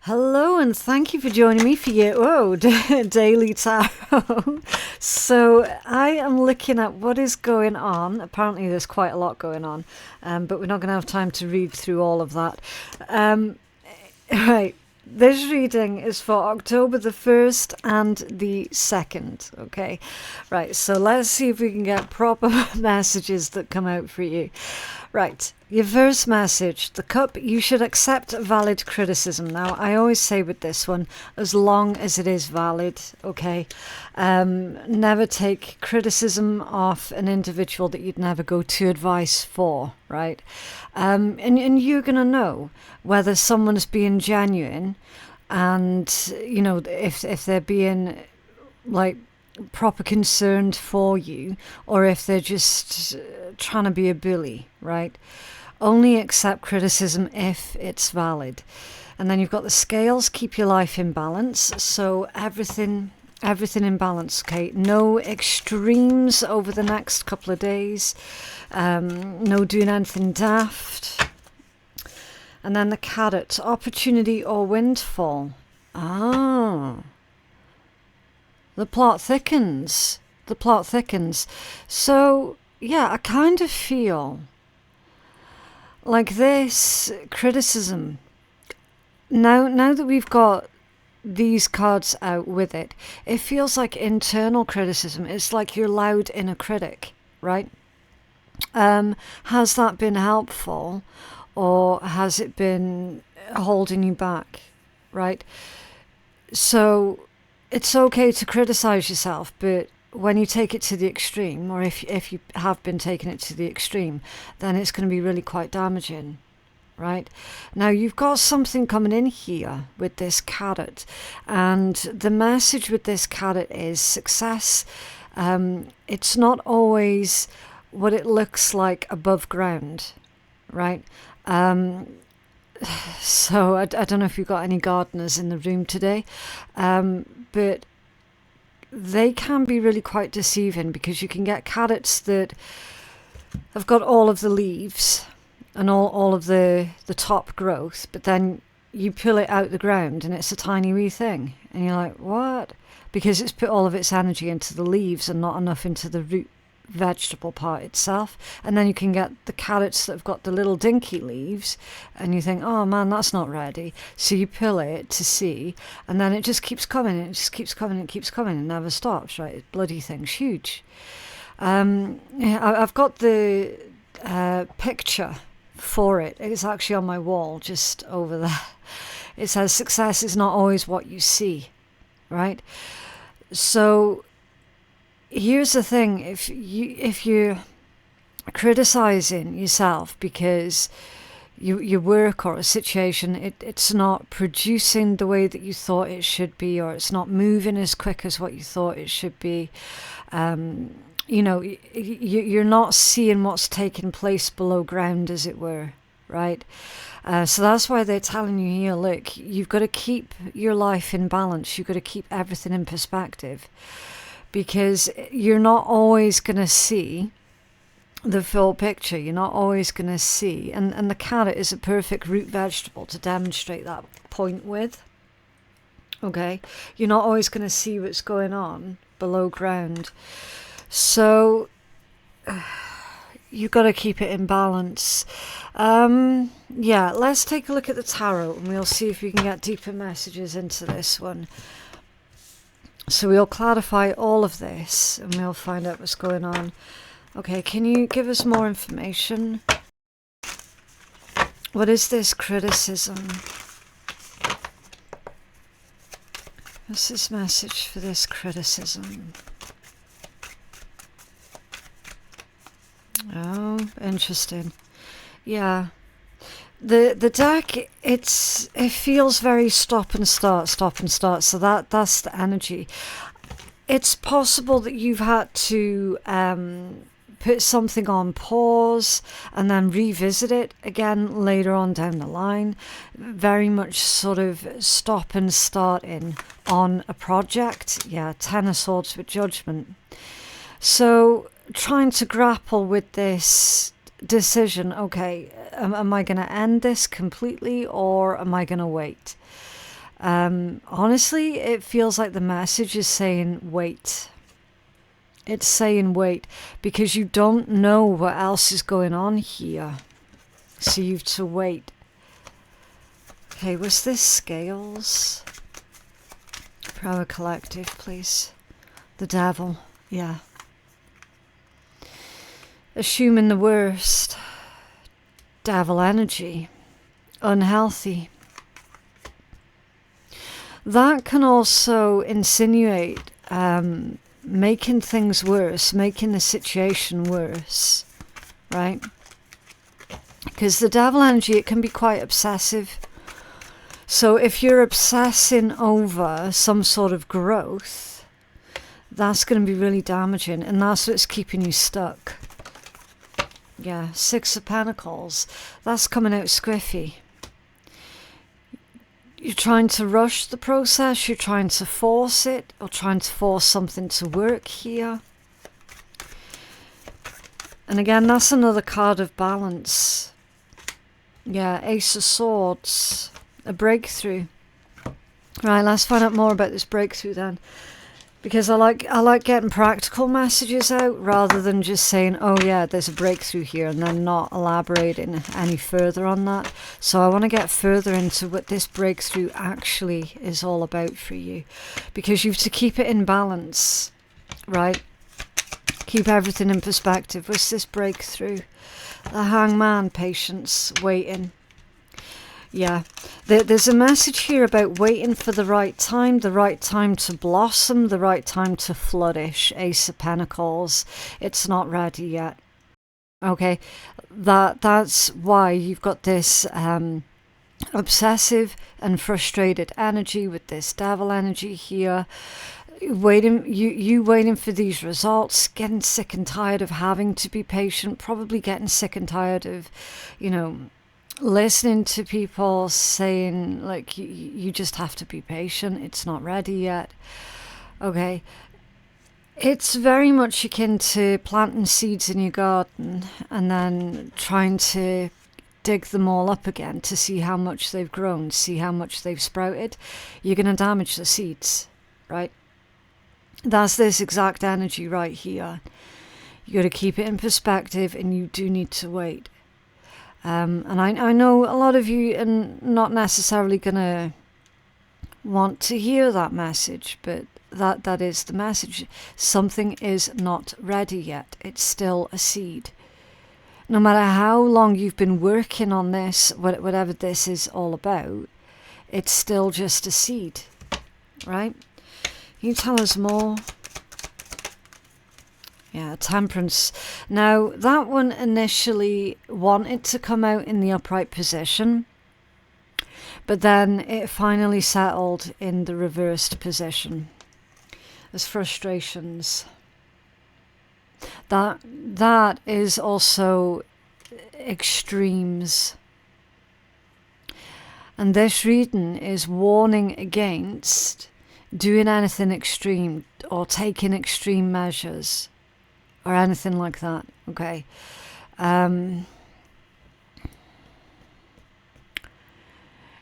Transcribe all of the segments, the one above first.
Hello, and thank you for joining me for your daily tarot. So I am looking at what is going on. Apparently there's quite a lot going on, but we're not going to have time to read through all of that. Right, this reading is for October the 1st and the 2nd, okay? Right, so let's see if we can get proper messages that come out for you. Right, your first message, the cup, you should accept valid criticism. Now, I always say with this one, as long as it is valid, okay? Never take criticism off an individual that you'd never go to advice for, right? And you're going to know whether someone's being genuine and, you know, if they're being, like, proper concerned for you, or if they're just trying to be a bully, right? Only accept criticism if it's valid. And then you've got the scales, keep your life in balance. So everything in balance, okay? No extremes over the next couple of days. No doing anything daft. And then the carrot, opportunity or windfall. The plot thickens. The plot thickens. So, yeah, I kind of feel like this criticism, now that we've got these cards out with it, it feels like internal criticism. It's like your loud inner critic, right? Has that been helpful, or has it been holding you back, right? So it's okay to criticize yourself, but when you take it to the extreme, or if you have been taking it to the extreme, then it's going to be really quite damaging, right? Now, you've got something coming in here with this carrot, and the message with this carrot is success. It's not always what it looks like above ground, right? So I don't know if you've got any gardeners in the room today, but they can be really quite deceiving, because you can get carrots that have got all of the leaves and all of the top growth, but then you pull it out the ground and it's a tiny wee thing, and you're like, what? Because it's put all of its energy into the leaves and not enough into the root vegetable part itself. And then you can get the carrots that have got the little dinky leaves, and you think, oh man, that's not ready, so you pull it to see, and then it just keeps coming, it just keeps coming, it keeps coming, and never stops, right? Bloody thing's huge. I've got the picture for it. It's actually on my wall just over there. It says success is not always what you see, right? So here's the thing, if you're criticizing yourself because your work or a situation, it's not producing the way that you thought it should be, or it's not moving as quick as what you thought it should be, you know, you're not seeing what's taking place below ground, as it were, right? So that's why they're telling you here, look, you've got to keep your life in balance, you've got to keep everything in perspective, because you're not always going to see the full picture. You're not always going to see. And the carrot is a perfect root vegetable to demonstrate that point with. Okay? You're not always going to see what's going on below ground. So you've got to keep it in balance. Yeah, let's take a look at the tarot, and we'll see if we can get deeper messages into this one. So we'll clarify all of this, and we'll find out what's going on. Okay, can you give us more information? What is this criticism? What's this message for this criticism? Oh, interesting. Yeah. The deck, it feels very stop and start. So that's the energy. It's possible that you've had to put something on pause and then revisit it again later on down the line. Very much sort of stop and starting on a project. Yeah, Ten of Swords with Judgment. So trying to grapple with this decision, okay, am I going to end this completely, or am I going to wait? Honestly, it feels like the message is saying wait. It's saying wait, because you don't know what else is going on here. So you have to wait. Okay, was this scales? For our collective, please. The devil, yeah. Assuming the worst. Devil energy. Unhealthy. That can also insinuate making things worse, making the situation worse, right? Because the devil energy, it can be quite obsessive. So if you're obsessing over some sort of growth, that's going to be really damaging, and that's what's keeping you stuck. Yeah, Six of Pentacles, that's coming out squiffy. You're trying to rush the process, you're trying to force it, or trying to force something to work here. And again, that's another card of balance. Yeah, Ace of Swords, a breakthrough. Right, let's find out more about this breakthrough then. Because I like getting practical messages out rather than just saying, oh yeah, there's a breakthrough here, and then not elaborating any further on that. So I want to get further into what this breakthrough actually is all about for you. Because you have to keep it in balance, right? Keep everything in perspective. What's this breakthrough? The Hangman, patience, waiting. Yeah, there's a message here about waiting for the right time to blossom, the right time to flourish. Ace of Pentacles, it's not ready yet. Okay, that's why you've got this obsessive and frustrated energy with this devil energy here. You waiting for these results, getting sick and tired of having to be patient, probably getting sick and tired of, listening to people saying, like, you just have to be patient, it's not ready yet. Okay, it's very much akin to planting seeds in your garden and then trying to dig them all up again to see how much they've grown, see how much they've sprouted. You're going to damage the seeds, right? That's this exact energy right here. You got to keep it in perspective, and you do need to wait. And I know a lot of you are not necessarily going to want to hear that message, but that is the message. Something is not ready yet. It's still a seed. No matter how long you've been working on this, whatever this is all about, it's still just a seed, right? Can you tell us more? Yeah, Temperance. Now, that one initially wanted to come out in the upright position, but then it finally settled in the reversed position. There's frustrations. That is also extremes. And this reading is warning against doing anything extreme or taking extreme measures or anything like that, okay?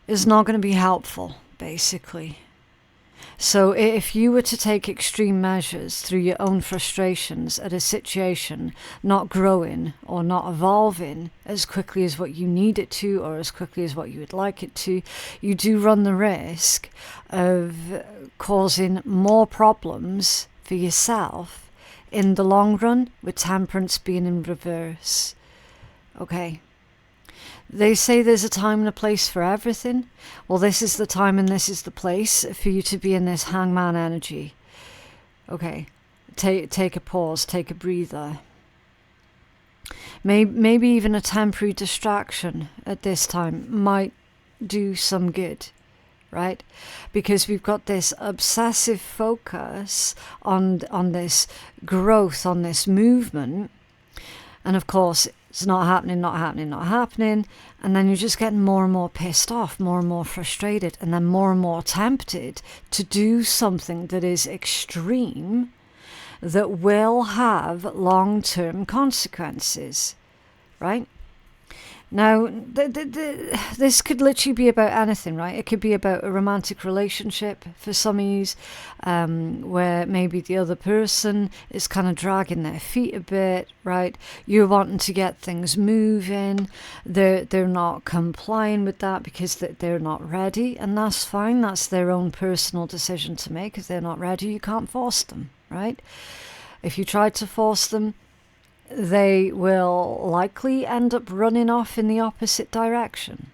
It's not going to be helpful, basically. So if you were to take extreme measures through your own frustrations at a situation not growing or not evolving as quickly as what you need it to or as quickly as what you would like it to, you do run the risk of causing more problems for yourself in the long run, with Temperance being in reverse. Okay. They say there's a time and a place for everything. Well, this is the time and this is the place for you to be in this Hangman energy. Okay. Take a pause, take a breather. Maybe even a temporary distraction at this time might do some good, right? Because we've got this obsessive focus on this growth, on this movement. And of course, it's not happening. And then you're just getting more and more pissed off, more and more frustrated, and then more and more tempted to do something that is extreme that will have long-term consequences, right? Now, this could literally be about anything, right? It could be about a romantic relationship for some of you, where maybe the other person is kind of dragging their feet a bit, right? You're wanting to get things moving. They're not complying with that because they're not ready, and that's fine. That's their own personal decision to make. If they're not ready, you can't force them, right? If you try to force them, they will likely end up running off in the opposite direction,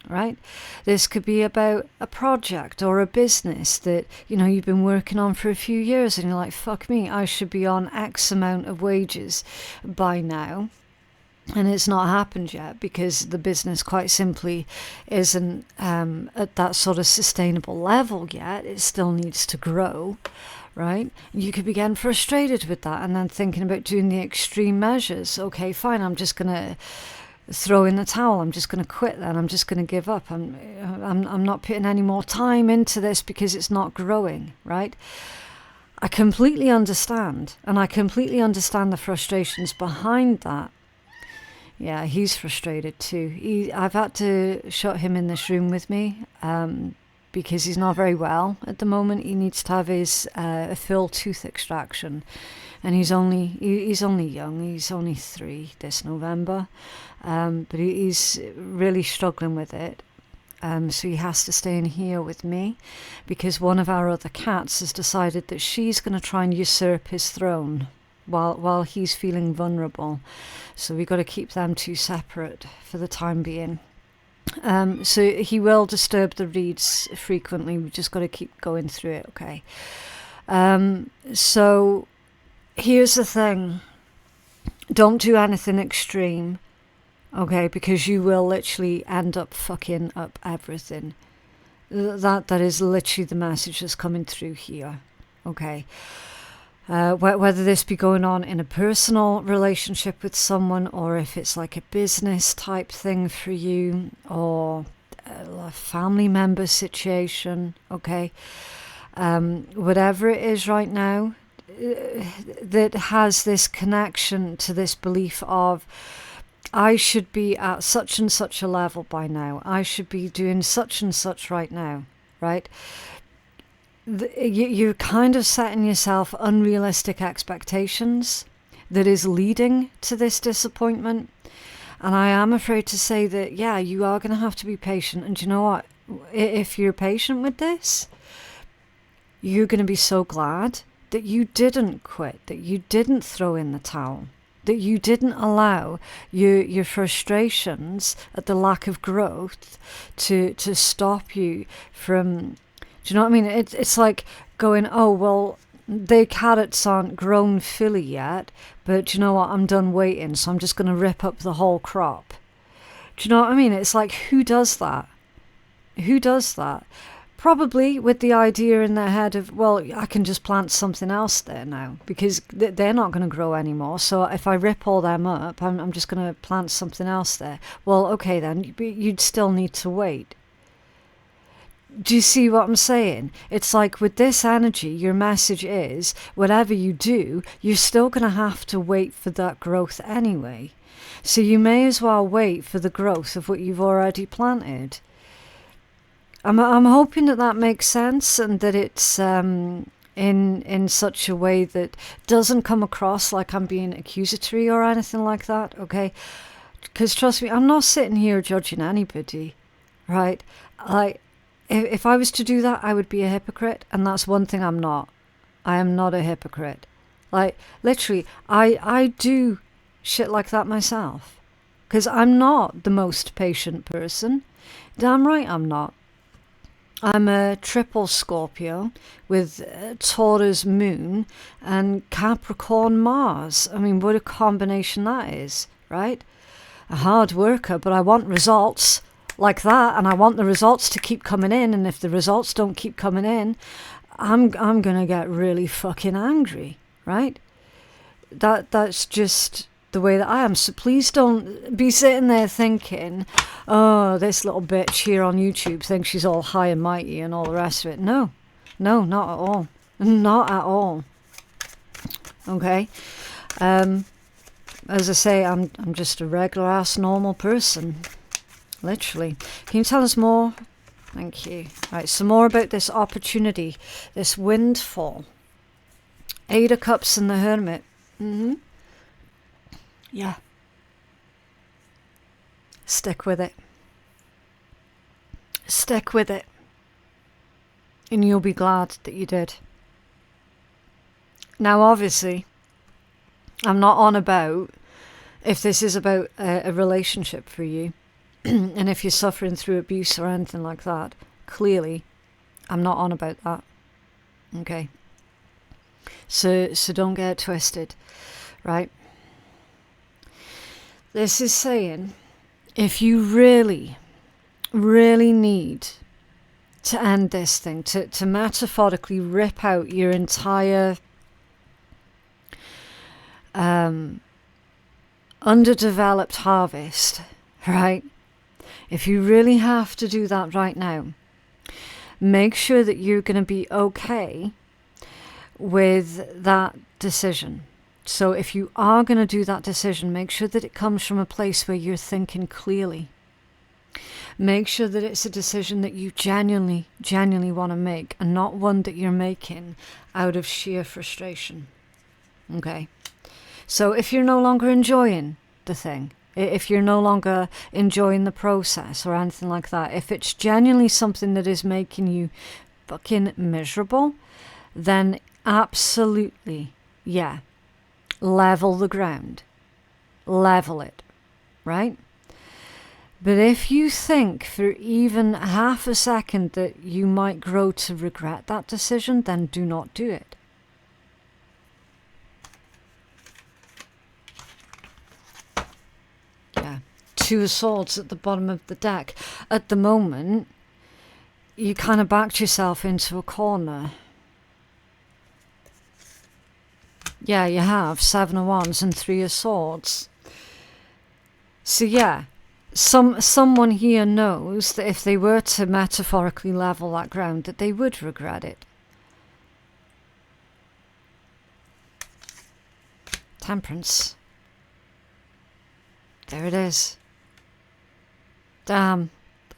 right? This could be about a project or a business that, you know, you've been working on for a few years and you're like, fuck me, I should be on X amount of wages by now. And it's not happened yet because the business quite simply isn't at that sort of sustainable level yet. It still needs to grow, right? You could be getting frustrated with that and then thinking about doing the extreme measures. Okay, fine, I'm just going to throw in the towel. I'm just going to quit then. I'm just going to give up. I'm not putting any more time into this because it's not growing, right? I completely understand. And I completely understand the frustrations behind that. Yeah, he's frustrated too. I've had to shut him in this room with me because he's not very well at the moment. He needs to have his full tooth extraction, and he's only young. He's only 3 this November, but he's really struggling with it. So he has to stay in here with me because one of our other cats has decided that she's going to try and usurp his throne while he's feeling vulnerable. So we've got to keep them two separate for the time being. So he will disturb the reads frequently. We've just got to keep going through it, okay? So here's the thing. Don't do anything extreme, okay? Because you will literally end up fucking up everything. That is literally the message that's coming through here, okay? Whether this be going on in a personal relationship with someone, or if it's like a business type thing for you, or a family member situation, okay? Whatever it is right now that has this connection to this belief of, I should be at such and such a level by now. I should be doing such and such right now, right? You're kind of setting yourself unrealistic expectations that is leading to this disappointment. And I am afraid to say that, yeah, you are going to have to be patient. And you know what? If you're patient with this, you're going to be so glad that you didn't quit, that you didn't throw in the towel, that you didn't allow your frustrations at the lack of growth to stop you from... Do you know what I mean? It's like going, oh, well, the carrots aren't grown fully yet, but do you know what? I'm done waiting, so I'm just going to rip up the whole crop. Do you know what I mean? It's like, who does that? Who does that? Probably with the idea in their head of, well, I can just plant something else there now because they're not going to grow anymore. So if I rip all them up, I'm just going to plant something else there. Well, okay, then you'd still need to wait. Do you see what I'm saying? It's like with this energy, your message is, whatever you do, you're still going to have to wait for that growth anyway. So you may as well wait for the growth of what you've already planted. I'm hoping that makes sense, and that it's in such a way that doesn't come across like I'm being accusatory or anything like that, okay? Because trust me, I'm not sitting here judging anybody, right? Like, if I was to do that, I would be a hypocrite, and that's one thing I'm not. I am not a hypocrite. Like, literally, I do shit like that myself, because I'm not the most patient person. Damn right I'm not. I'm a triple Scorpio with Taurus moon and Capricorn Mars. I mean, what a combination that is, right? A hard worker, but I want results like that, and I want the results to keep coming in, and if the results don't keep coming in, I'm gonna get really fucking angry, right? That's just the way that I am. So please don't be sitting there thinking, oh, this little bitch here on YouTube thinks she's all high and mighty and all the rest of it. No, not at all. Not at all. Okay? as I say, I'm just a regular ass normal person. Literally. Can you tell us more? Thank you. Right, some more about this opportunity, this windfall. 8 of Cups and the Hermit. Yeah. Stick with it. Stick with it. And you'll be glad that you did. Now, obviously, I'm not on about if this is about a relationship for you. And if you're suffering through abuse or anything like that, clearly, I'm not on about that. Okay? So don't get it twisted, right? This is saying, if you really, really need to end this thing, to metaphorically rip out your entire underdeveloped harvest, right? If you really have to do that right now, make sure that you're going to be okay with that decision. So if you are going to do that decision, make sure that it comes from a place where you're thinking clearly. Make sure that it's a decision that you genuinely want to make, and not one that you're making out of sheer frustration. Okay? So if you're no longer enjoying the thing, if you're no longer enjoying the process or anything like that, if it's genuinely something that is making you fucking miserable, then absolutely, yeah, level the ground. Level it, right? But if you think for even half a second that you might grow to regret that decision, then do not do it. Yeah. 2 of Swords at the bottom of the deck. At the moment, you kind of backed yourself into a corner. Yeah, you have 7 of Wands and 3 of Swords. So yeah, someone here knows that if they were to metaphorically level that ground, that they would regret it. Temperance. There it is. Damn,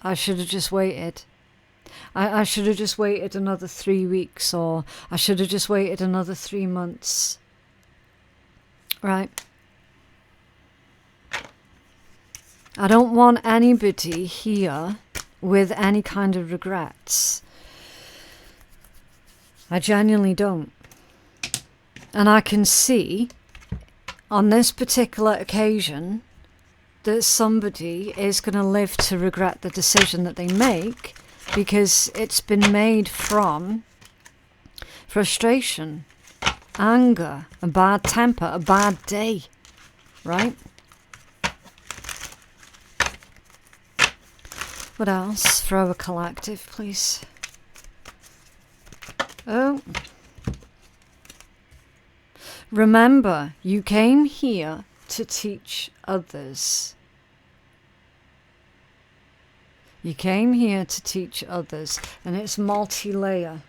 I should have just waited. I should have just waited another 3 weeks, or I should have just waited another 3 months. Right? I don't want anybody here with any kind of regrets. I genuinely don't. And I can see on this particular occasion that somebody is going to live to regret the decision that they make, because it's been made from frustration, anger, a bad temper, a bad day, right? What else? Throw a collective, please. Oh. Remember, you came here to teach others. You came here to teach others, and it's multi-layer.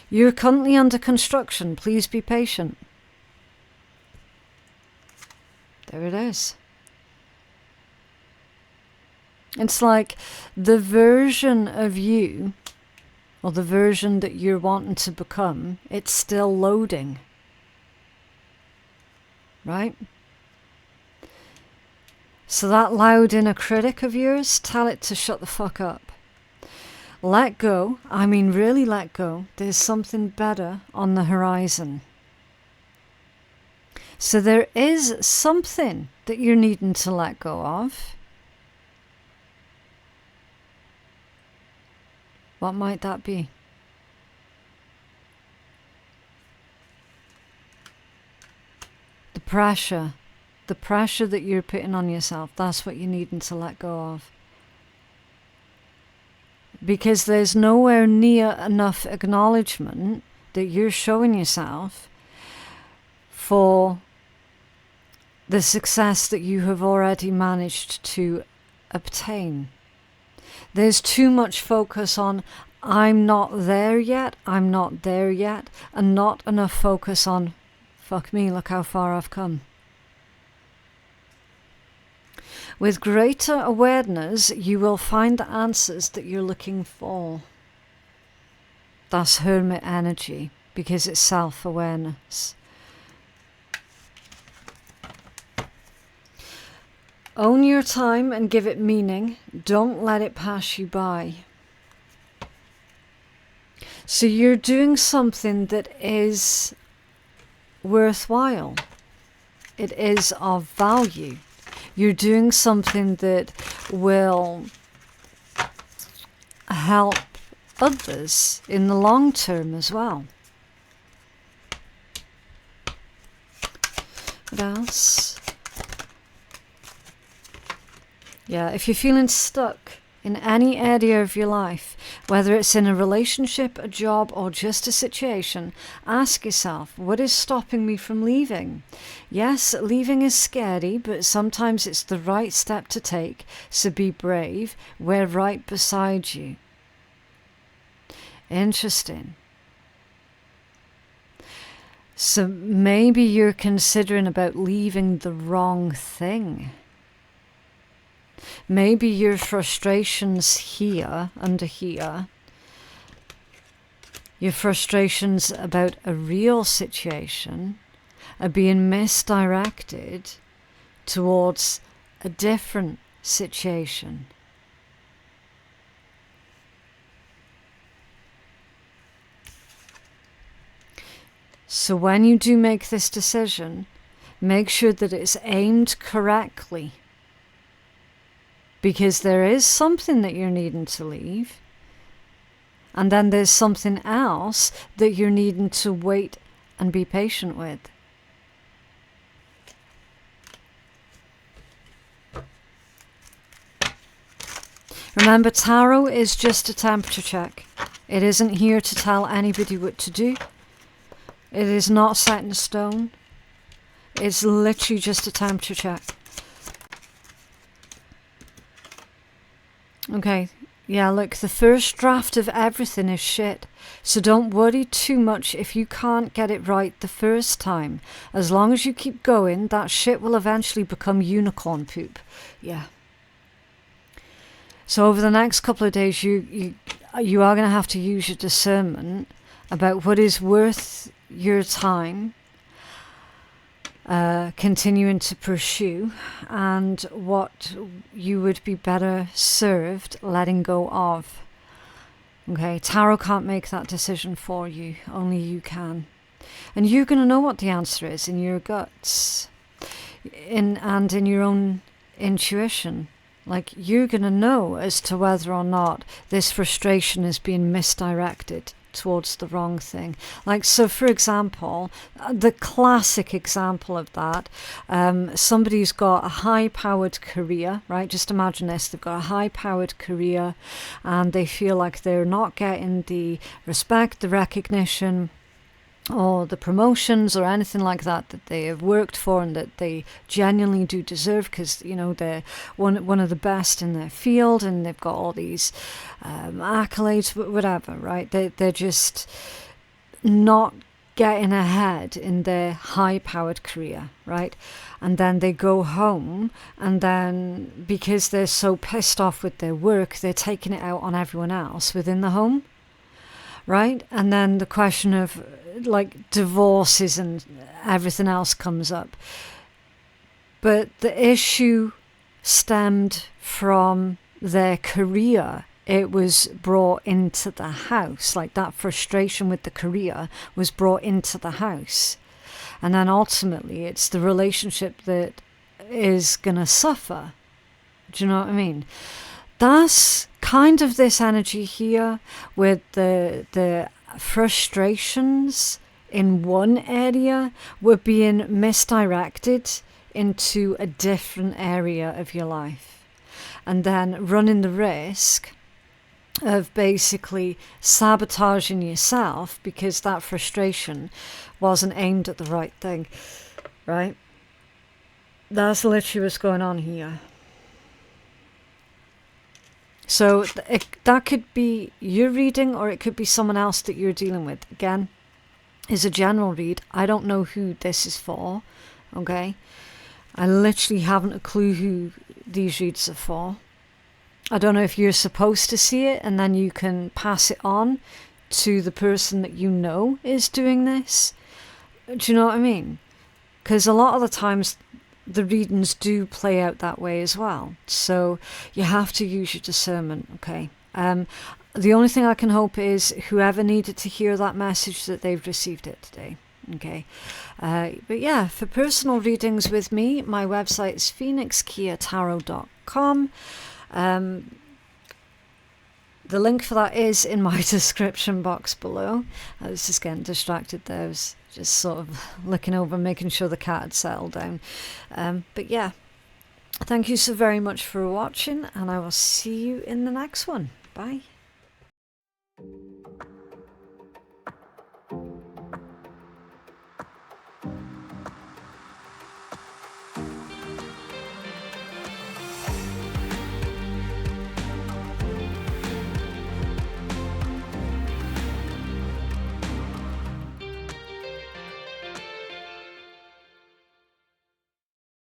You're currently under construction. Please be patient. There it is. It's like the version of you, or the version that you're wanting to become, it's still loading. Right? So that loud inner critic of yours, tell it to shut the fuck up. Let go. I mean, really let go. There's something better on the horizon. So there is something that you're needing to let go of. What might that be? The pressure that you're putting on yourself, that's what you're needing to let go of. Because there's nowhere near enough acknowledgement that you're showing yourself for the success that you have already managed to obtain. There's too much focus on, I'm not there yet, I'm not there yet, and not enough focus on, fuck me, look how far I've come. With greater awareness, you will find the answers that you're looking for. That's hermit energy, because it's self-awareness. Own your time and give it meaning. Don't let it pass you by. So you're doing something that is worthwhile. It is of value. You're doing something that will help others in the long term as well. What else? Yeah, if you're feeling stuck in any area of your life, whether it's in a relationship, a job, or just a situation, ask yourself, what is stopping me from leaving? Yes, leaving is scary, but sometimes it's the right step to take, so be brave. We're right beside you. Interesting. So maybe you're considering about leaving the wrong thing. Maybe your frustrations here, under here, your frustrations about a real situation are being misdirected towards a different situation. So when you do make this decision, make sure that it's aimed correctly. Because there is something that you're needing to leave. And then there's something else that you're needing to wait and be patient with. Remember, tarot is just a temperature check. It isn't here to tell anybody what to do. It is not set in stone. It's literally just a temperature check. Okay, yeah, look, the first draft of everything is shit. So don't worry too much if you can't get it right the first time. As long as you keep going, that shit will eventually become unicorn poop. Yeah. So over the next couple of days, you are going to have to use your discernment about what is worth your time continuing to pursue, and what you would be better served letting go of. Okay, tarot can't make that decision for you, only you can. And you're going to know what the answer is in your guts and in your own intuition. Like, you're going to know as to whether or not this frustration is being misdirected towards the wrong thing. Like, so for example, the classic example of that, somebody's got a high-powered career, right? Just imagine this, they've got a high-powered career and they feel like they're not getting the respect, the recognition, or the promotions or anything like that that they have worked for and that they genuinely do deserve, because, you know, they're one of the best in their field and they've got all these accolades, whatever, right? They're just not getting ahead in their high-powered career, right? And then they go home, and then because they're so pissed off with their work, they're taking it out on everyone else within the home, right? And then the question of like divorces and everything else comes up. But the issue stemmed from their career. It was brought into the house. Like, that frustration with the career was brought into the house. And then ultimately it's the relationship that is going to suffer. Do you know what I mean? That's kind of this energy here, with the frustrations in one area were being misdirected into a different area of your life, and then running the risk of basically sabotaging yourself because that frustration wasn't aimed at the right thing, right? That's literally what's going on here. So that could be your reading, or it could be someone else that you're dealing with. Again, is a general read. I don't know who this is for, okay? I literally haven't a clue who these reads are for. I don't know if you're supposed to see it and then you can pass it on to the person that you know is doing this. Do you know what I mean? Because a lot of the times the readings do play out that way as well. So you have to use your discernment, okay? The only thing I can hope is whoever needed to hear that message, that they've received it today, okay? But yeah, for personal readings with me, my website is phoenixkeiatarot.com. The link for that is in my description box below. I was just getting distracted there. I was just sort of looking over, making sure the cat had settled down. But yeah, thank you so very much for watching, and I will see you in the next one. Bye.